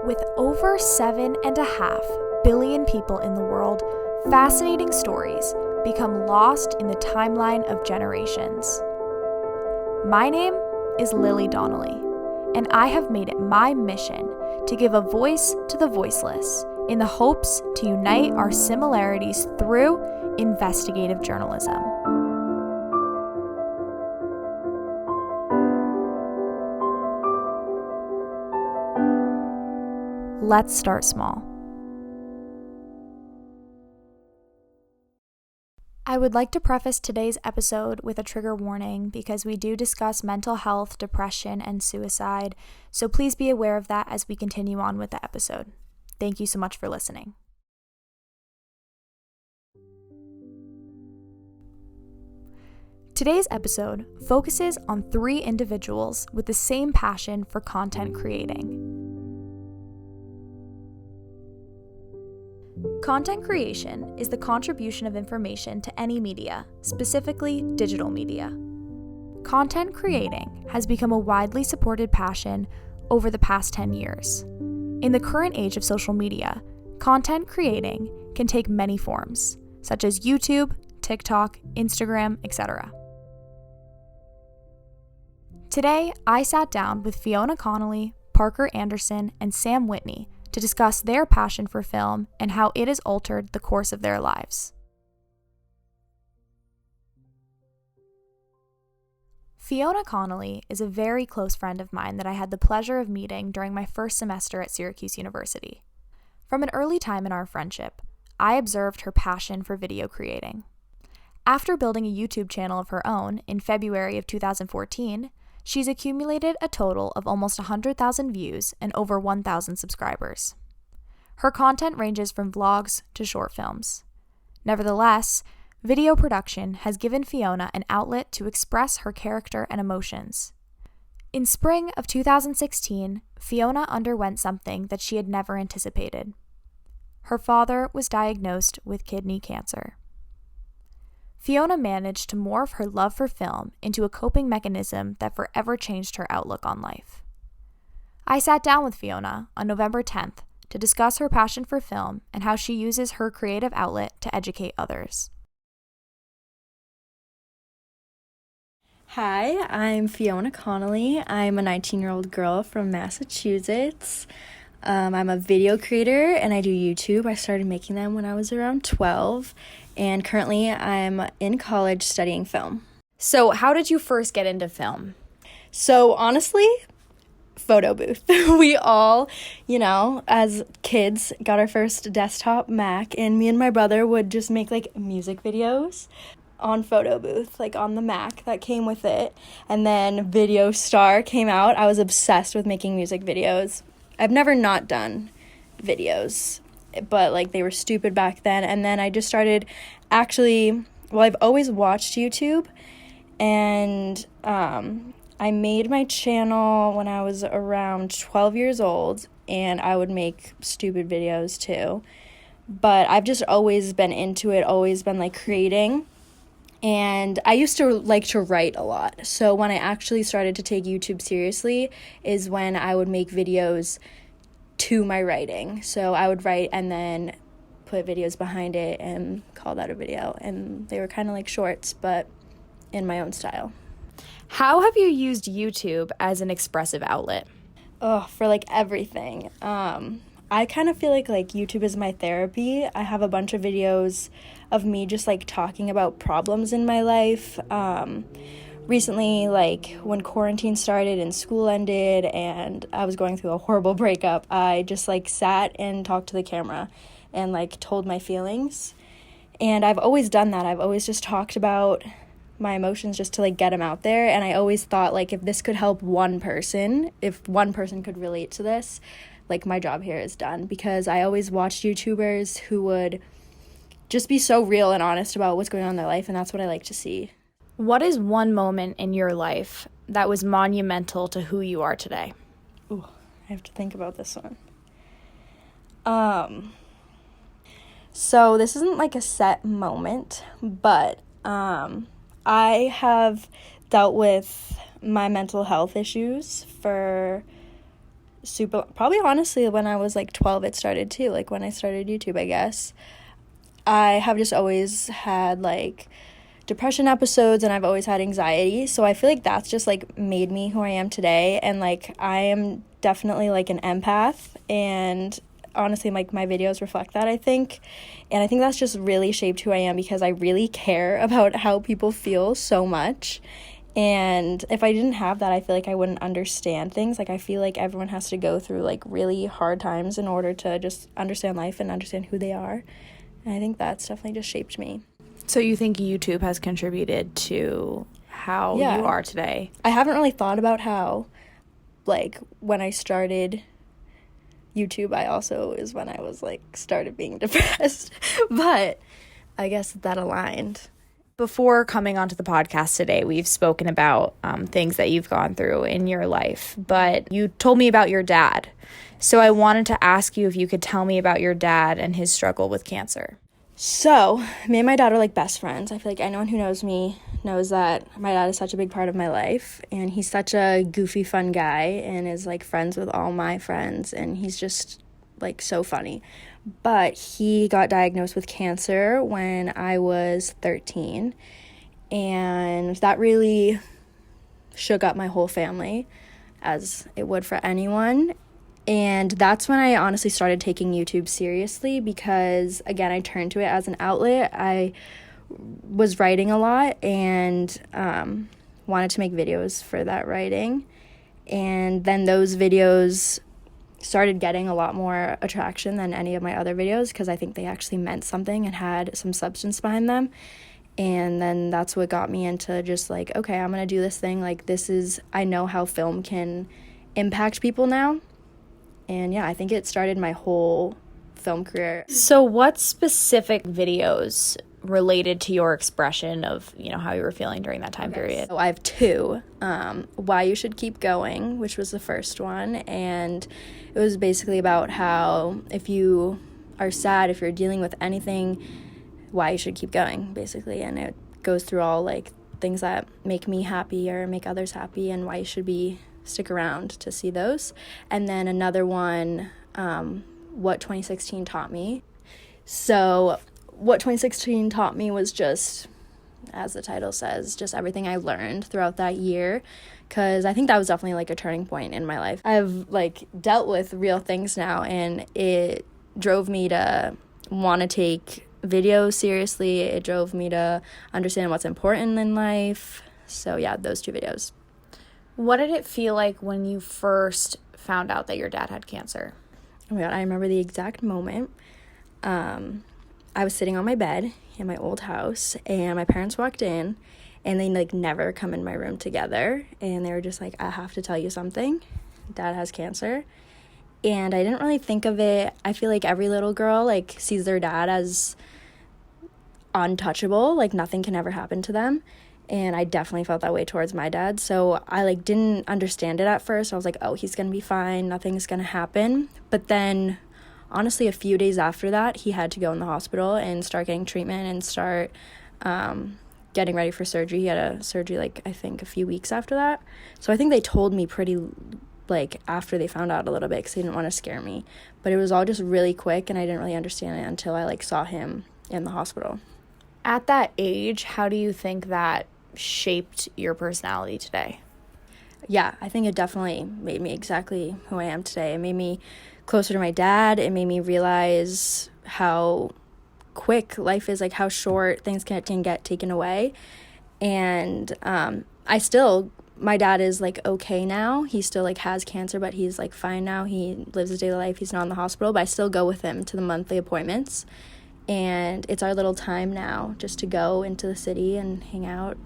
With over 7.5 billion people in the world, fascinating stories become lost in the timeline of generations. My name is Lily Donnelly, and I have made it my mission to give a voice to the voiceless in the hopes to unite our similarities through investigative journalism. Let's start small. I would like to preface today's episode with a trigger warning because we do discuss mental health, depression, and suicide, so please be aware of that as we continue on with the episode. Thank you so much for listening. Today's episode focuses on 3 individuals with the same passion for content creating. Content creation is the contribution of information to any media, specifically digital media. Content creating has become a widely supported passion over the past 10 years. In the current age of social media, content creating can take many forms, such as YouTube, TikTok, Instagram, etc. Today, I sat down with Fiona Connolly, Parker Anderson, and Sam Whitney to discuss their passion for film and how it has altered the course of their lives. Fiona Connolly is a very close friend of mine that I had the pleasure of meeting during my first semester at Syracuse University. From an early time in our friendship, I observed her passion for video creating. After building a YouTube channel of her own in February of 2014, she's accumulated a total of almost 100,000 views and over 1,000 subscribers. Her content ranges from vlogs to short films. Nevertheless, video production has given Fiona an outlet to express her character and emotions. In spring of 2016, Fiona underwent something that she had never anticipated. Her father was diagnosed with kidney cancer. Fiona managed to morph her love for film into a coping mechanism that forever changed her outlook on life. I sat down with Fiona on November 10th to discuss her passion for film and how she uses her creative outlet to educate others. Hi, I'm Fiona Connolly. I'm a 19-year-old girl from Massachusetts. I'm a video creator and I do YouTube. I started making them when I was around 12, and currently I'm in college studying film. So how did you first get into film? So honestly, photo booth. We all, as kids got our first desktop Mac, and me and my brother would just make music videos on photo booth, on the Mac that came with it. And then Video Star came out. I was obsessed with making music videos. I've never not done videos, but they were stupid back then. And then I just started I've always watched YouTube, and I made my channel when I was around 12 years old, and I would make stupid videos too. But I've just always been into it, always been creating. And I used to like to write a lot. So when I actually started to take YouTube seriously is when I would make videos to my writing. So I would write and then put videos behind it and call that a video. And they were kind of like shorts, but in my own style. How have you used YouTube as an expressive outlet? For everything. I kind of feel like YouTube is my therapy. I have a bunch of videos of me just talking about problems in my life. Recently, when quarantine started and school ended and I was going through a horrible breakup, I just sat and talked to the camera and told my feelings. And I've always done that. I've always just talked about my emotions just to get them out there. And I always thought if this could help one person, if one person could relate to this, my job here is done, because I always watched YouTubers who would just be so real and honest about what's going on in their life, and that's what I like to see. What is one moment in your life that was monumental to who you are today? Ooh, I have to think about this one. So this isn't a set moment, but I have dealt with my mental health issues for probably honestly when I was like 12 it started too, like when I started YouTube, I guess. I have just always had like depression episodes and I've always had anxiety, so I feel like that's just like made me who I am today. And like I am definitely like an empath, and honestly like my videos reflect that, I think. And I think that's just really shaped who I am because I really care about how people feel so much. And if I didn't have that, I feel like I wouldn't understand things. Like I feel like everyone has to go through like really hard times in order to just understand life and understand who they are. And I think that's definitely just shaped me. So you think YouTube has contributed to how you are today? I haven't really thought about how, like, when I started YouTube, I also is when I was, like, started being depressed. But I guess that aligned. Before coming onto the podcast today, we've spoken about things that you've gone through in your life, but you told me about your dad. So I wanted to ask you if you could tell me about your dad and his struggle with cancer. So, me and my dad are like best friends. I feel like anyone who knows me knows that my dad is such a big part of my life, and he's such a goofy, fun guy and is like friends with all my friends, and he's just like so funny. But he got diagnosed with cancer when I was 13, and that really shook up my whole family, as it would for anyone. And that's when I honestly started taking YouTube seriously because, again, I turned to it as an outlet. I was writing a lot and wanted to make videos for that writing. And then those videos started getting a lot more attraction than any of my other videos because I think they actually meant something and had some substance behind them. And then that's what got me into just like, okay, I'm going to do this thing. Like, I know how film can impact people now. And yeah, I think it started my whole film career. So what specific videos related to your expression of, how you were feeling during that time period? So I have two. Why You Should Keep Going, which was the first one. And it was basically about how if you are sad, if you're dealing with anything, why you should keep going, basically. And it goes through all like things that make me happy or make others happy and why you should stick around to see those. And then another one, What 2016 Taught Me. So what 2016 taught me was just, as the title says, just everything I learned throughout that year, because I think that was definitely like a turning point in my life. I've like dealt with real things now, and it drove me to want to take videos seriously. It drove me to understand what's important in life. So yeah, those two videos. What did it feel like when you first found out that your dad had cancer? Oh my God, I remember the exact moment. I was sitting on my bed in my old house, and my parents walked in, and they like never come in my room together, and they were just like, I have to tell you something. Dad has cancer. And I didn't really think of it. I feel like every little girl like sees their dad as untouchable, like nothing can ever happen to them. And I definitely felt that way towards my dad. So I like didn't understand it at first. I was like, oh, he's going to be fine. Nothing's going to happen. But then honestly, a few days after that, he had to go in the hospital and start getting treatment and start getting ready for surgery. He had a surgery like I think a few weeks after that. So I think they told me pretty like after they found out a little bit because they didn't want to scare me. But it was all just really quick, and I didn't really understand it until I like saw him in the hospital. At that age, how do you think that shaped your personality today? Yeah, I think it definitely made me exactly who I am today. It made me closer to my dad. It made me realize how quick life is, like how short things can get taken away. And my dad is like okay now. He still like has cancer, but he's like fine now. He lives his daily life. He's not in the hospital, but I still go with him to the monthly appointments. And it's our little time now just to go into the city and hang out.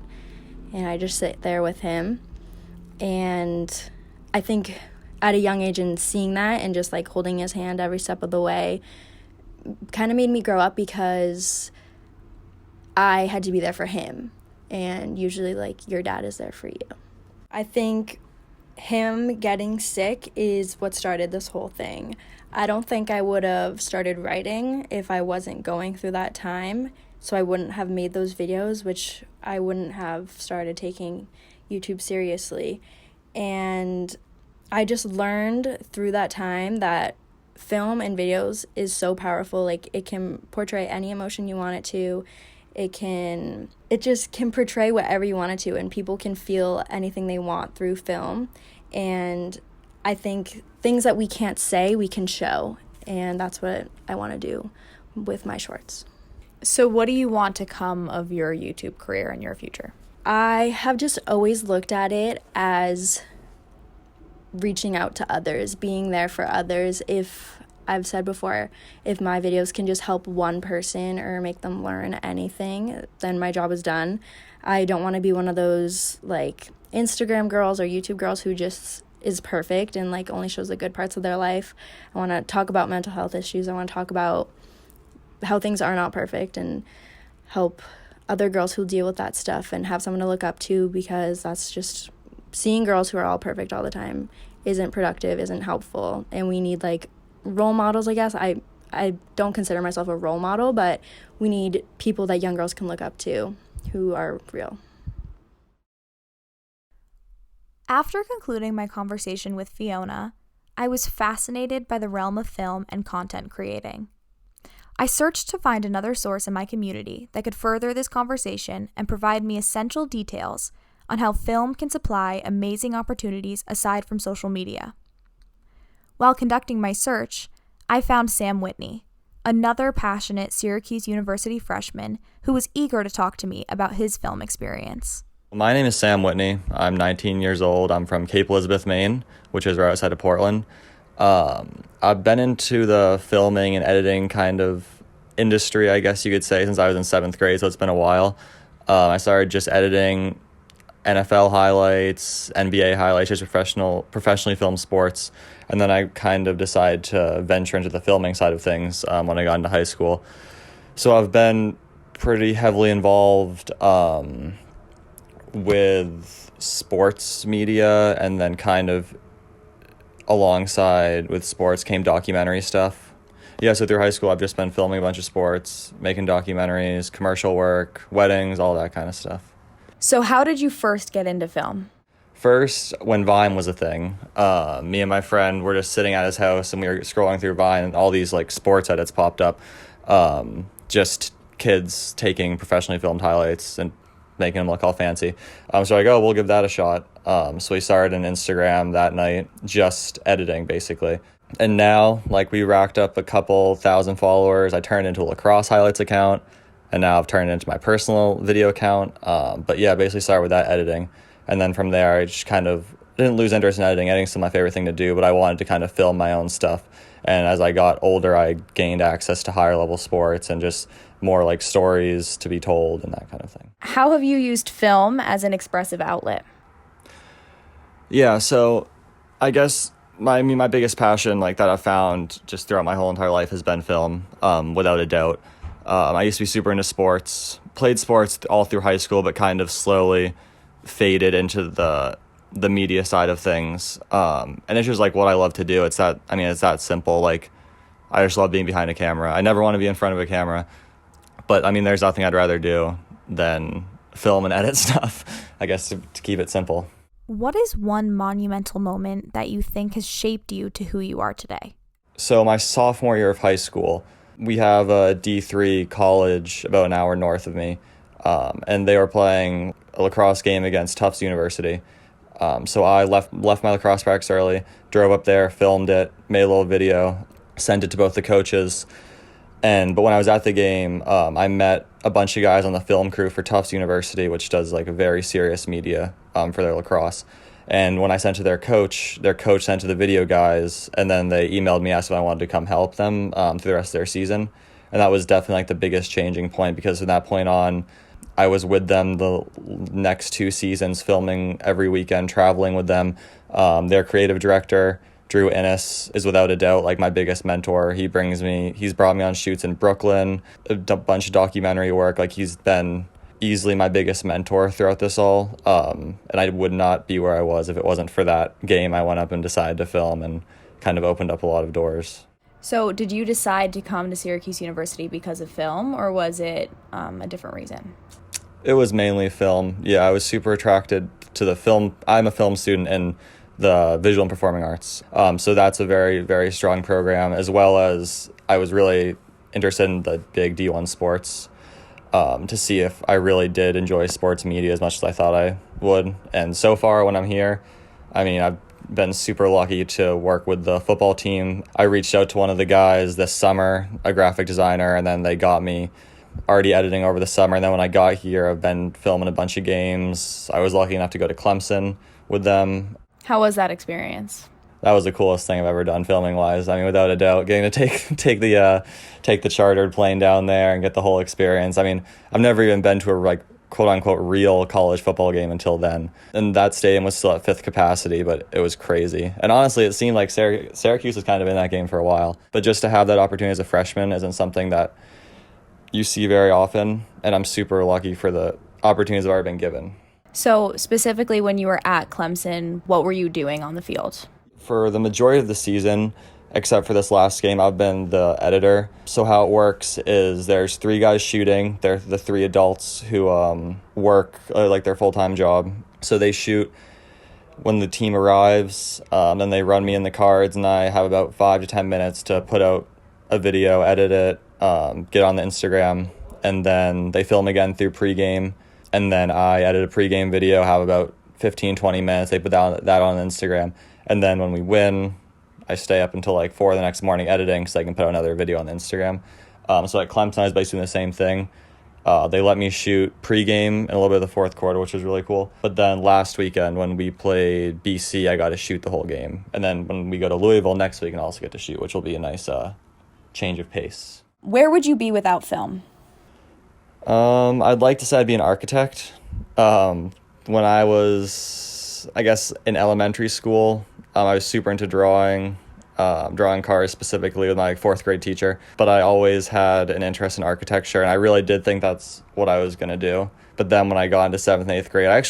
And I just sit there with him. And I think at a young age and seeing that and just like holding his hand every step of the way kind of made me grow up because I had to be there for him. And usually like your dad is there for you. I think him getting sick is what started this whole thing. I don't think I would have started writing if I wasn't going through that time. So I wouldn't have made those videos, which I wouldn't have started taking YouTube seriously. And I just learned through that time that film and videos is so powerful. Like, it can portray any emotion you want it to. It just can portray whatever you want it to, and people can feel anything they want through film. And I think things that we can't say, we can show, and that's what I want to do with my shorts. So what do you want to come of your YouTube career in your future? I have just always looked at it as reaching out to others, being there for others. If I've said before, if my videos can just help one person or make them learn anything, then my job is done. I don't want to be one of those like Instagram girls or YouTube girls who just is perfect and like only shows the good parts of their life. I want to talk about mental health issues. I want to talk about how things are not perfect and help other girls who deal with that stuff and have someone to look up to, because that's just, seeing girls who are all perfect all the time isn't productive, isn't helpful, and we need like role models, I guess. I don't consider myself a role model, but we need people that young girls can look up to who are real. After concluding my conversation with Fiona, I was fascinated by the realm of film and content creating. I searched to find another source in my community that could further this conversation and provide me essential details on how film can supply amazing opportunities aside from social media. While conducting my search, I found Sam Whitney, another passionate Syracuse University freshman who was eager to talk to me about his film experience. My name is Sam Whitney. I'm 19 years old. I'm from Cape Elizabeth, Maine, which is right outside of Portland. I've been into the filming and editing kind of industry, I guess you could say, since I was in 7th grade, so it's been a while. I started just editing NFL highlights, NBA highlights, just professionally filmed sports. And then I kind of decided to venture into the filming side of things when I got into high school. So I've been pretty heavily involved with sports media, and then kind of alongside with sports came documentary stuff. Yeah, so through high school, I've just been filming a bunch of sports, making documentaries, commercial work, weddings, all that kind of stuff. So how did you first get into film? First, when Vine was a thing, me and my friend were just sitting at his house and we were scrolling through Vine, and all these like sports edits popped up. Just kids taking professionally filmed highlights and making them look all fancy. So I go, we'll give that a shot. So we started an Instagram that night, just editing basically. And now, like, we racked up a couple thousand followers. I turned into a lacrosse highlights account, and now I've turned it into my personal video account. But yeah, basically started with that editing. And then from there, I just kind of didn't lose interest in editing. Editing's still my favorite thing to do, but I wanted to kind of film my own stuff. And as I got older, I gained access to higher level sports and just more like stories to be told and that kind of thing. How have you used film as an expressive outlet? Yeah, so I guess my biggest passion like that I've found just throughout my whole entire life has been film, without a doubt. I used to be super into sports, played sports all through high school, but kind of slowly faded into the media side of things. And it's just like what I love to do. It's that simple. Like, I just love being behind a camera. I never want to be in front of a camera, but I mean, there's nothing I'd rather do than film and edit stuff, I guess, to keep it simple. What is one monumental moment that you think has shaped you to who you are today? So my sophomore year of high school, we have a D3 college about an hour north of me, and they were playing a lacrosse game against Tufts University. So I left my lacrosse practice early, drove up there, filmed it, made a little video, sent it to both the coaches. But when I was at the game, I met a bunch of guys on the film crew for Tufts University, which does like a very serious media for their lacrosse. And when I sent to their coach sent to the video guys, and then they emailed me, asked if I wanted to come help them through the rest of their season. And that was definitely like the biggest changing point, because from that point on, I was with them the next 2 seasons, filming every weekend, traveling with them. Their creative director, Drew Innes, is without a doubt like my biggest mentor. He's brought me on shoots in Brooklyn, a bunch of documentary work. Like, he's been easily my biggest mentor throughout this all. And I would not be where I was if it wasn't for that game I went up and decided to film, and kind of opened up a lot of doors. So did you decide to come to Syracuse University because of film, or was it a different reason? It was mainly film. Yeah, I was super attracted to the film. I'm a film student, and the visual and performing arts. So that's a very, very strong program, as well as I was really interested in the big D1 sports to see if I really did enjoy sports media as much as I thought I would. And so far when I'm here, I mean, I've been super lucky to work with the football team. I reached out to one of the guys this summer, a graphic designer, and then they got me already editing over the summer. And then when I got here, I've been filming a bunch of games. I was lucky enough to go to Clemson with them. How was that experience? That was the coolest thing I've ever done filming wise. I mean, without a doubt, getting to take the chartered plane down there and get the whole experience. I mean, I've never even been to a quote unquote real college football game until then. And that stadium was still at fifth capacity, but it was crazy. And honestly, it seemed like Syracuse was kind of in that game for a while. But just to have that opportunity as a freshman isn't something that you see very often. And I'm super lucky for the opportunities I've already been given. So specifically when you were at Clemson, what were you doing on the field? For the majority of the season, except for this last game, I've been the editor. So how it works is there's 3 guys shooting. They're the 3 adults who work like their full-time job. So they shoot when the team arrives, then they run me in the cards, and I have about 5 to 10 minutes to put out a video, edit it, get on the Instagram, and then they film again through pregame. And then I edit a pregame video, have about 15, 20 minutes. They put that on Instagram. And then when we win, I stay up until like 4 the next morning editing so I can put out another video on Instagram. So at Clemson, I was basically doing the same thing. They let me shoot pregame and a little bit of the fourth quarter, which was really cool. But then last weekend when we played BC, I got to shoot the whole game. And then when we go to Louisville next week, I also get to shoot, which will be a nice change of pace. Where would you be without film? I'd like to say I'd be an architect. When I was, I guess, in elementary school, I was super into drawing cars specifically with my 4th grade teacher. But I always had an interest in architecture, and I really did think that's what I was going to do. But then when I got into 7th and 8th grade, I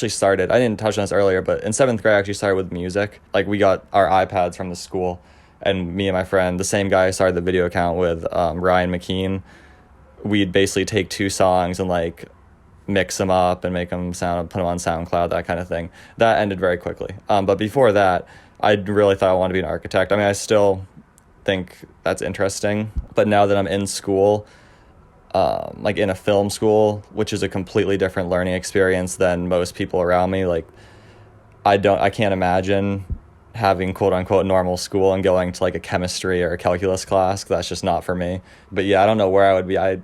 didn't touch on this earlier, but in 7th grade, I actually started with music. Like, we got our iPads from the school, and me and my friend, the same guy I started the video account with, Ryan McKean, we'd basically take 2 songs and like mix them up and make them put them on SoundCloud, that kind of thing. That ended very quickly. But before that, I really thought I wanted to be an architect. I mean, I still think that's interesting, but now that I'm in school, like in a film school, which is a completely different learning experience than most people around me, like I can't imagine having quote unquote normal school and going to like a chemistry or a calculus class. That's just not for me. But yeah, I don't know where I would be. I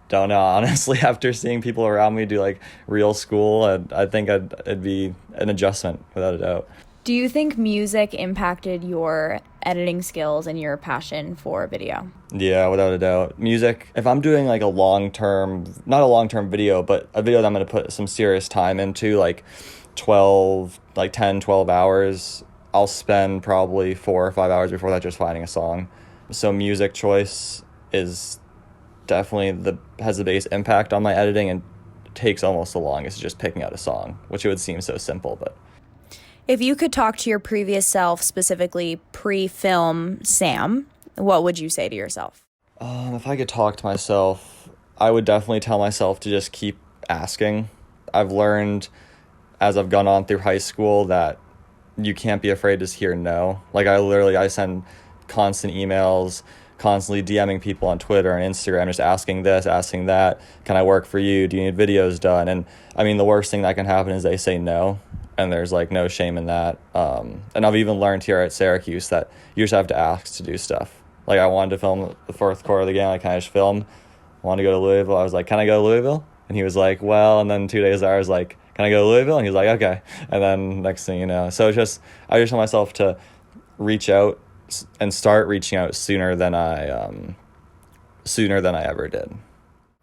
don't know, honestly. After seeing people around me do like real school, I think it'd be an adjustment without a doubt. Do you think music impacted your editing skills and your passion for video? Yeah, without a doubt. Music, if I'm doing like not a long-term video, but a video that I'm going to put some serious time into, like 10, 12 hours, I'll spend probably 4 or 5 hours before that just finding a song. So music choice is definitely has the biggest impact on my editing, and takes almost the longest just picking out a song, which it would seem so simple, but. If you could talk to your previous self, specifically pre-film Sam, what would you say to yourself? If I could talk to myself, I would definitely tell myself to just keep asking. I've learned as I've gone on through high school that you can't be afraid to hear no. Like I send constant emails, constantly DMing people on Twitter and Instagram, just asking this, asking that. Can I work for you? Do you need videos done? And I mean, the worst thing that can happen is they say no. And there's like no shame in that. And I've even learned here at Syracuse that you just have to ask to do stuff. Like I wanted to film the fourth quarter of the game. Like, can I just film? I wanted to go to Louisville. I was like, can I go to Louisville? And he was like, well, and then 2 days later I was like, can I go to Louisville? And he was like, okay. And then next thing you know, so I just tell myself to reach out and start reaching out sooner than I ever did.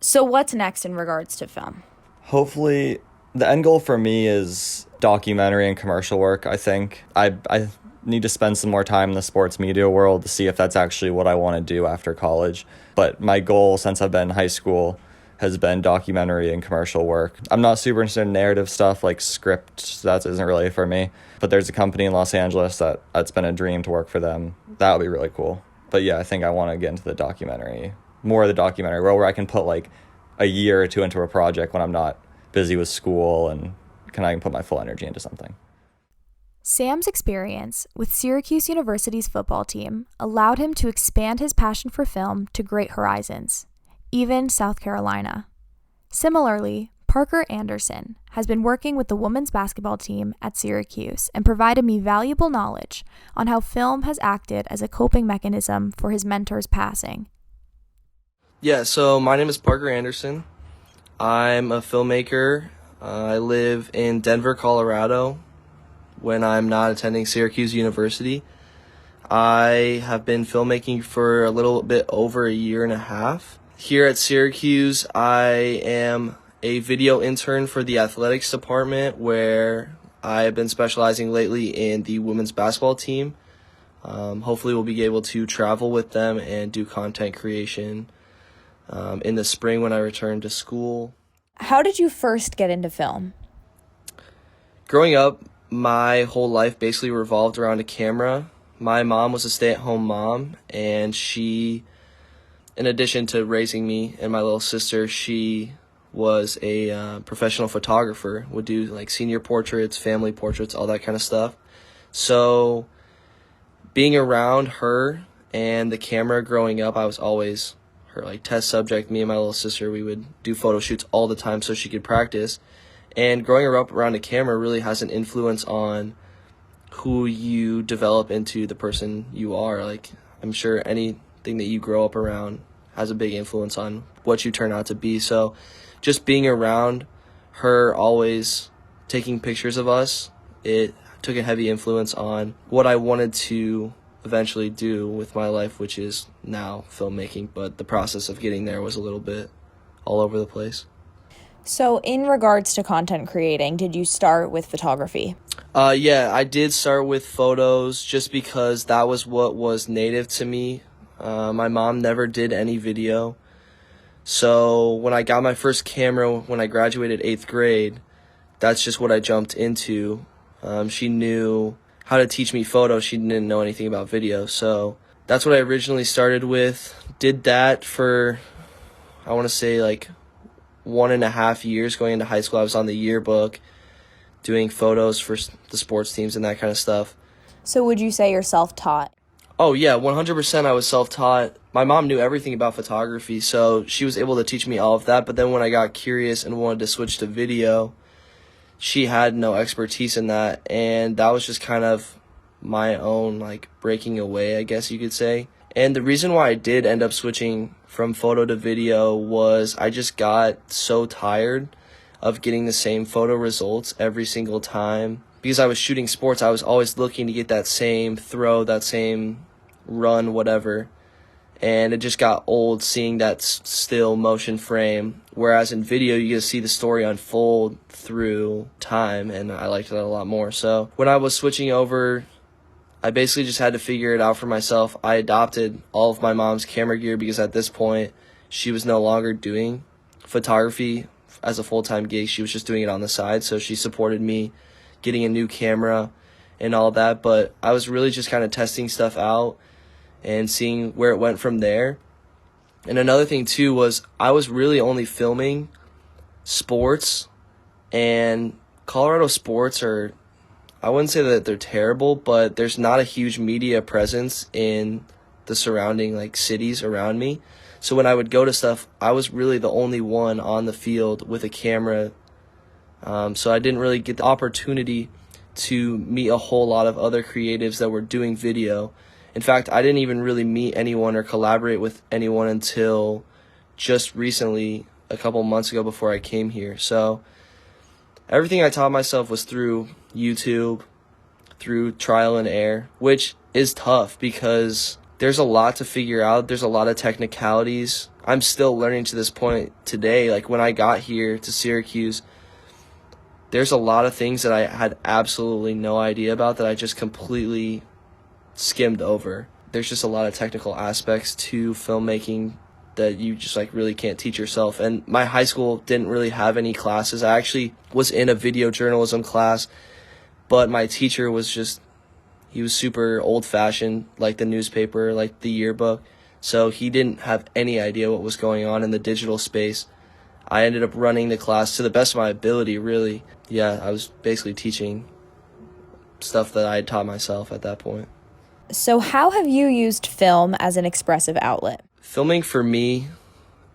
So what's next in regards to film? Hopefully, the end goal for me is documentary and commercial work, I think. I need to spend some more time in the sports media world to see if that's actually what I want to do after college. But my goal since I've been in high school has been documentary and commercial work. I'm not super interested in narrative stuff like script. That isn't really for me. But there's a company in Los Angeles that's been a dream to work for them. That would be really cool. But yeah, I think I want to get into the documentary, more of the documentary role where I can put like a year or two into a project when I'm not busy with school and I can put my full energy into something. Sam's experience with Syracuse University's football team allowed him to expand his passion for film to great horizons, even South Carolina. Similarly, Parker Anderson has been working with the women's basketball team at Syracuse and provided me valuable knowledge on how film has acted as a coping mechanism for his mentor's passing. Yeah, so my name is Parker Anderson. I'm a filmmaker. I live in Denver, Colorado when I'm not attending Syracuse University. I have been filmmaking for a little bit over a year and a half. Here at Syracuse, I am a video intern for the athletics department, where I have been specializing lately in the women's basketball team. Hopefully we'll be able to travel with them and do content creation in the spring when I return to school. How did you first get into film? Growing up, my whole life basically revolved around a camera. My mom was a stay-at-home mom, and she, in addition to raising me and my little sister, she was a professional photographer, would do like senior portraits, family portraits, all that kind of stuff. So being around her and the camera growing up, I was always her like test subject. Me and my little sister, we would do photo shoots all the time so she could practice. And growing up around a camera really has an influence on who you develop into the person you are. Like, I'm sure anything that you grow up around has a big influence on what you turn out to be. So just being around her, always taking pictures of us, it took a heavy influence on what I wanted to eventually do with my life, which is now filmmaking. But the process of getting there was a little bit all over the place. So in regards to content creating, did you start with photography? Yeah, I did start with photos just because that was what was native to me. My mom never did any video. So when I got my first camera when I graduated 8th grade, that's just what I jumped into. She knew how to teach me photo. She didn't know anything about video. So that's what I originally started with. Did that for, I want to say, like 1.5 years going into high school. I was on the yearbook doing photos for the sports teams and that kind of stuff. So would you say you're self-taught? Oh yeah, 100% I was self-taught. My mom knew everything about photography, so she was able to teach me all of that. But then when I got curious and wanted to switch to video, she had no expertise in that. And that was just kind of my own like breaking away, I guess you could say. And the reason why I did end up switching from photo to video was I just got so tired of getting the same photo results every single time. Because I was shooting sports, I was always looking to get that same throw, that same run, whatever. And it just got old seeing that still motion frame. Whereas in video, you get to see the story unfold through time, and I liked that a lot more. So when I was switching over, I basically just had to figure it out for myself. I adopted all of my mom's camera gear because at this point, she was no longer doing photography as a full-time gig. She was just doing it on the side, so she supported me getting a new camera and all that. But I was really just kind of testing stuff out and seeing where it went from there. And another thing, too, was I was really only filming sports, and Colorado sports are, I wouldn't say that they're terrible, but there's not a huge media presence in the surrounding like cities around me. So when I would go to stuff, I was really the only one on the field with a camera. So I didn't really get the opportunity to meet a whole lot of other creatives that were doing video. In fact, I didn't even really meet anyone or collaborate with anyone until just recently, a couple months ago before I came here. So everything I taught myself was through YouTube, through trial and error, which is tough because there's a lot to figure out. There's a lot of technicalities. I'm still learning to this point today. Like when I got here to Syracuse, there's a lot of things that I had absolutely no idea about that I just completely skimmed over. There's just a lot of technical aspects to filmmaking that you just like really can't teach yourself. And my high school didn't really have any classes. I actually was in a video journalism class, but my teacher was just, he was super old-fashioned, like the newspaper, like the yearbook. So he didn't have any idea what was going on in the digital space. I ended up running the class to the best of my ability, really. Yeah, I was basically teaching stuff that I had taught myself at that point. So how have you used film as an expressive outlet? Filming for me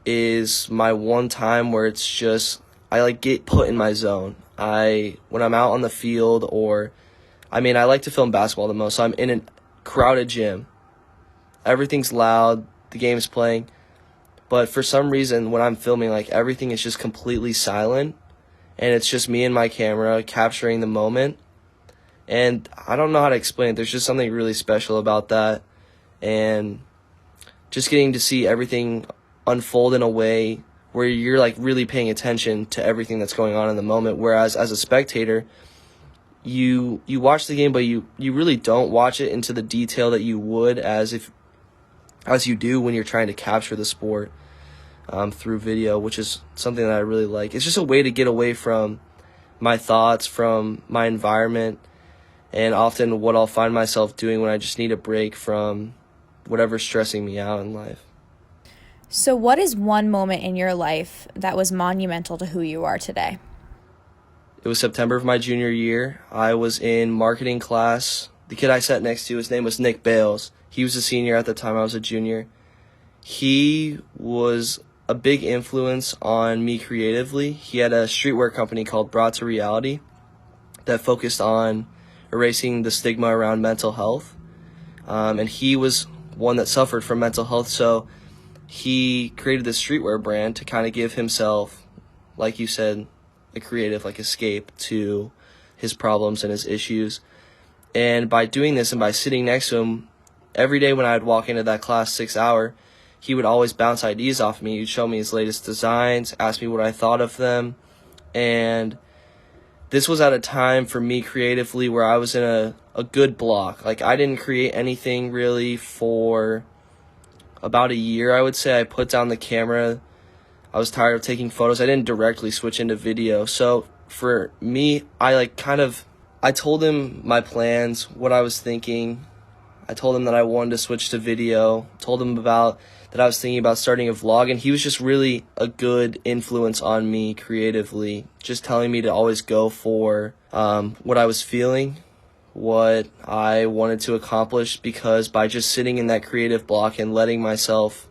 is my one time where it's just, I like get put in my zone. When I'm out on the field, or I like to film basketball the most. So I'm in a crowded gym. Everything's loud, the game's playing. But for some reason, when I'm filming, like, everything is just completely silent, and it's just me and my camera capturing the moment. And I don't know how to explain it. There's just something really special about that. And just getting to see everything unfold in a way where you're, like, really paying attention to everything that's going on in the moment. Whereas as a spectator, you watch the game, but you really don't watch it into the detail that you would as you do when you're trying to capture the sport through video, which is something that I really like. It's just a way to get away from my thoughts, from my environment, and often what I'll find myself doing when I just need a break from whatever's stressing me out in life. So what is one moment in your life that was monumental to who you are today? It was September of my junior year. I was in marketing class. The kid I sat next to, his name was Nick Bales. He was a senior at the time. I was a junior. He was a big influence on me creatively. He had a streetwear company called Brought to Reality that focused on erasing the stigma around mental health. And he was one that suffered from mental health, so he created this streetwear brand to kind of give himself, like you said, a creative escape to his problems and his issues. And by doing this and by sitting next to him, every day when I'd walk into that class 6 hour, he would always bounce ideas off of me. He'd show me his latest designs, ask me what I thought of them. And this was at a time for me creatively where I was in a good block. Like, I didn't create anything really for about a year, I would say. I put down the camera. I was tired of taking photos. I didn't directly switch into video. So for me, I told him my plans, what I was thinking. I told him that I wanted to switch to video. Told him that I was thinking about starting a vlog, and he was just really a good influence on me creatively, just telling me to always go for what I was feeling, what I wanted to accomplish, because by just sitting in that creative block and letting myself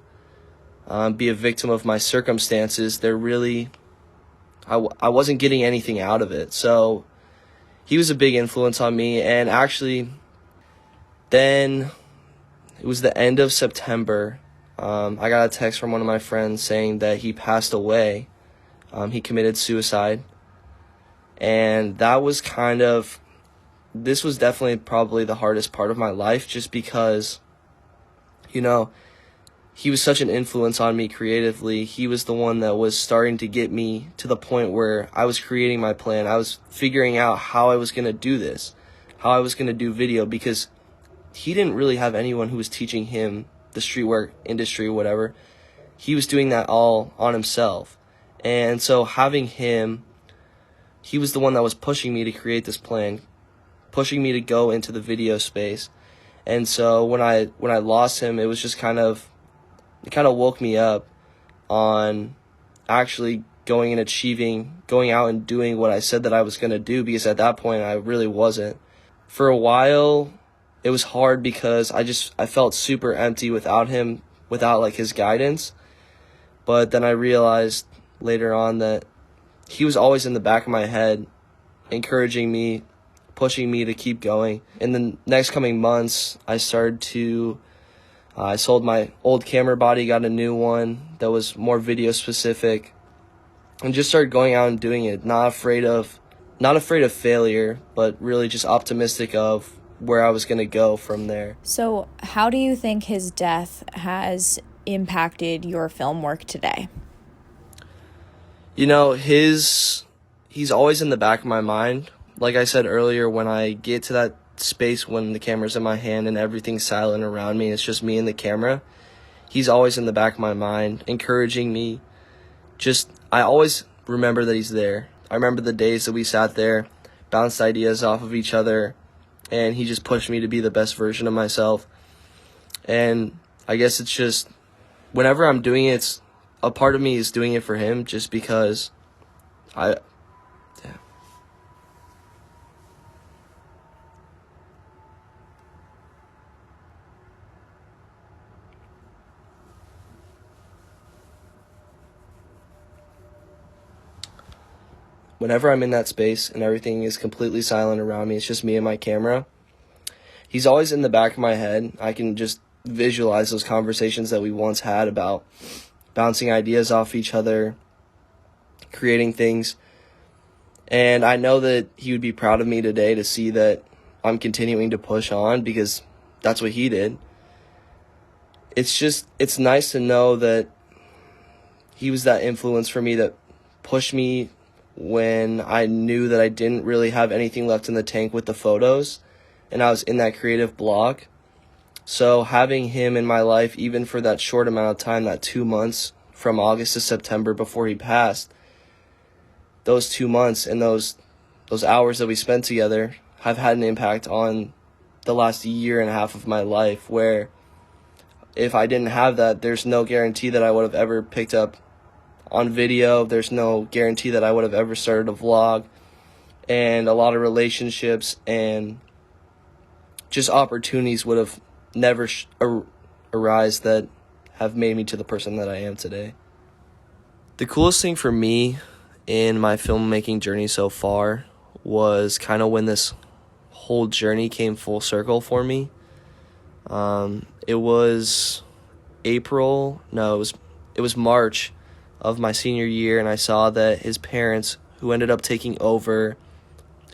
be a victim of my circumstances, I wasn't getting anything out of it. So he was a big influence on me. And actually, then it was the end of September. I got a text from one of my friends saying that he passed away. He committed suicide. And this was definitely probably the hardest part of my life, just because, he was such an influence on me creatively. He was the one that was starting to get me to the point where I was creating my plan. I was figuring out how I was going to do this, how I was going to do video, because he didn't really have anyone who was teaching him the streetwear industry, whatever. He was doing that all on himself. And so having him, he was the one that was pushing me to create this plan, pushing me to go into the video space. And so when I lost him, it was just kind of woke me up on actually going out and doing what I said that I was going to do, because at that point I really wasn't. For a while, it was hard because I felt super empty without him, without his guidance. But then I realized later on that he was always in the back of my head, encouraging me, pushing me to keep going. In the next coming months, I sold my old camera body, got a new one that was more video specific, and just started going out and doing it. Not afraid of failure, but really just optimistic of where I was going to go from there. So how do you think his death has impacted your film work today? He's always in the back of my mind. Like I said earlier, when I get to that space when the camera's in my hand and everything's silent around me, it's just me and the camera, he's always in the back of my mind, encouraging me. I always remember that he's there. I remember the days that we sat there, bounced ideas off of each other, and he just pushed me to be the best version of myself. And I guess it's just, whenever I'm doing it, a part of me is doing it for him, just because whenever I'm in that space and everything is completely silent around me, it's just me and my camera, he's always in the back of my head. I can just visualize those conversations that we once had about bouncing ideas off each other, creating things. And I know that he would be proud of me today to see that I'm continuing to push on, because that's what he did. It's nice to know that he was that influence for me, that pushed me when I knew that I didn't really have anything left in the tank with the photos, and I was in that creative block. So having him in my life, even for that short amount of time, that 2 months from August to September before he passed, those 2 months and those hours that we spent together have had an impact on the last year and a half of my life, where if I didn't have that, there's no guarantee that I would have ever picked up on video. There's no guarantee that I would have ever started a vlog, and a lot of relationships and just opportunities would have never arise that have made me to the person that I am today. The coolest thing for me in my filmmaking journey so far was kind of when this whole journey came full circle for me. It was March of my senior year, and I saw that his parents, who ended up taking over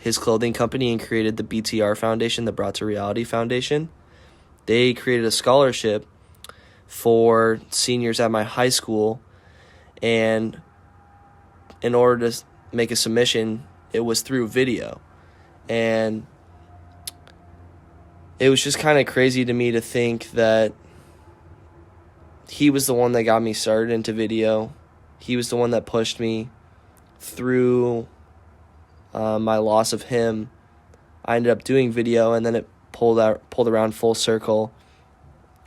his clothing company and created the BTR Foundation, the Brought to Reality Foundation, they created a scholarship for seniors at my high school, and in order to make a submission, it was through video. And it was just kind of crazy to me to think that he was the one that got me started into video. He was the one that pushed me through my loss of him. I ended up doing video, and then it pulled around full circle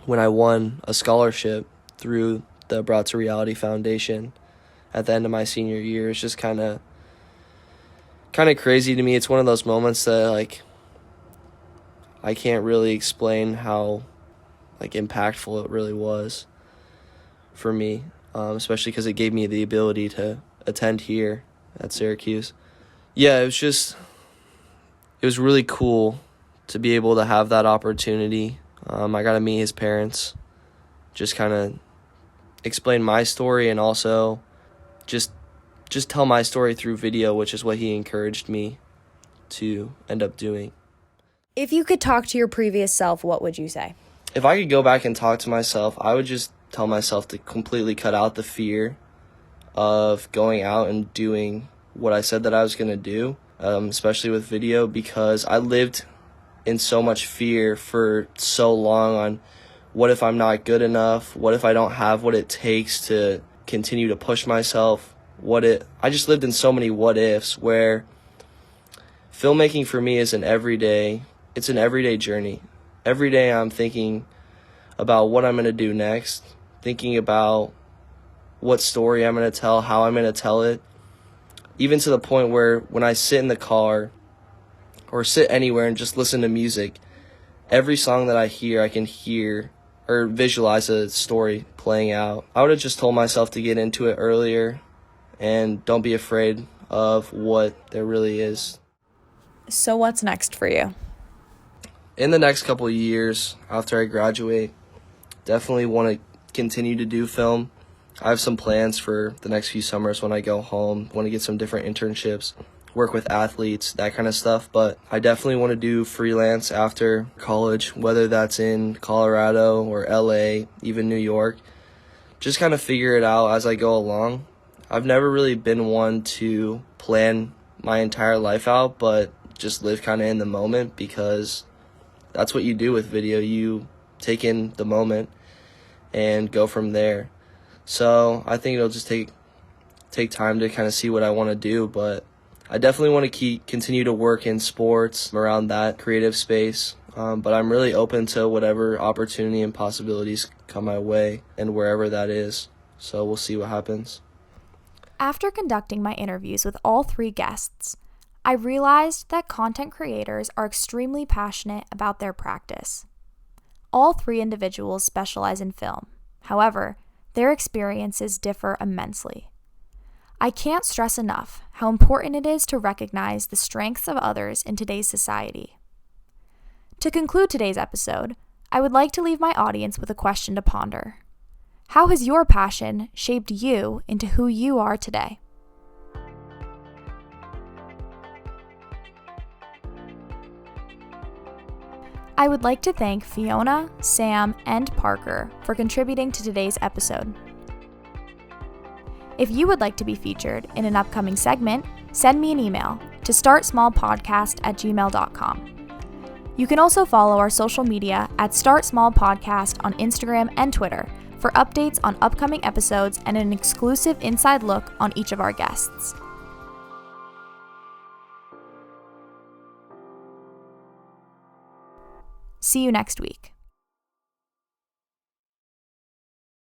when I won a scholarship through the Brought to Reality Foundation at the end of my senior year. It's just kind of crazy to me. It's one of those moments that, like, I can't really explain how, like, impactful it really was for me, especially because it gave me the ability to attend here at Syracuse. Yeah, it was really cool to be able to have that opportunity. I got to meet his parents, just kind of explain my story, and also just tell my story through video, which is what he encouraged me to end up doing. If you could talk to your previous self, what would you say? If I could go back and talk to myself, I would just tell myself to completely cut out the fear of going out and doing what I said that I was going to do, especially with video, because I lived in so much fear for so long on what if I'm not good enough, what if I don't have what it takes to continue to push myself, I just lived in so many what ifs, where filmmaking for me is an everyday journey. Every day I'm thinking about what I'm going to do next, thinking about what story I'm going to tell, how I'm going to tell it, even to the point where when I sit in the car or sit anywhere and just listen to music, every song that I hear, I can hear or visualize a story playing out. I would have just told myself to get into it earlier and don't be afraid of what there really is. So what's next for you? In the next couple of years after I graduate, definitely want to continue to do film. I have some plans for the next few summers when I go home. Want to get some different internships, work with athletes, that kind of stuff. But I definitely want to do freelance after college, whether that's in Colorado or LA, even New York. Just kind of figure it out as I go along. I've never really been one to plan my entire life out, but just live kind of in the moment, because that's what you do with video. You take in the moment and go from there. So I think it'll just take time to kind of see what I want to do, but I definitely want to continue to work in sports around that creative space. But I'm really open to whatever opportunity and possibilities come my way and wherever that is. So we'll see what happens. After conducting my interviews with all 3 guests, I realized that content creators are extremely passionate about their practice. All 3 individuals specialize in film. However, their experiences differ immensely. I can't stress enough how important it is to recognize the strengths of others in today's society. To conclude today's episode, I would like to leave my audience with a question to ponder. How has your passion shaped you into who you are today? I would like to thank Fiona, Sam, and Parker for contributing to today's episode. If you would like to be featured in an upcoming segment, send me an email to startsmallpodcast@gmail.com. You can also follow our social media at Start Small Podcast on Instagram and Twitter for updates on upcoming episodes and an exclusive inside look on each of our guests. See you next week.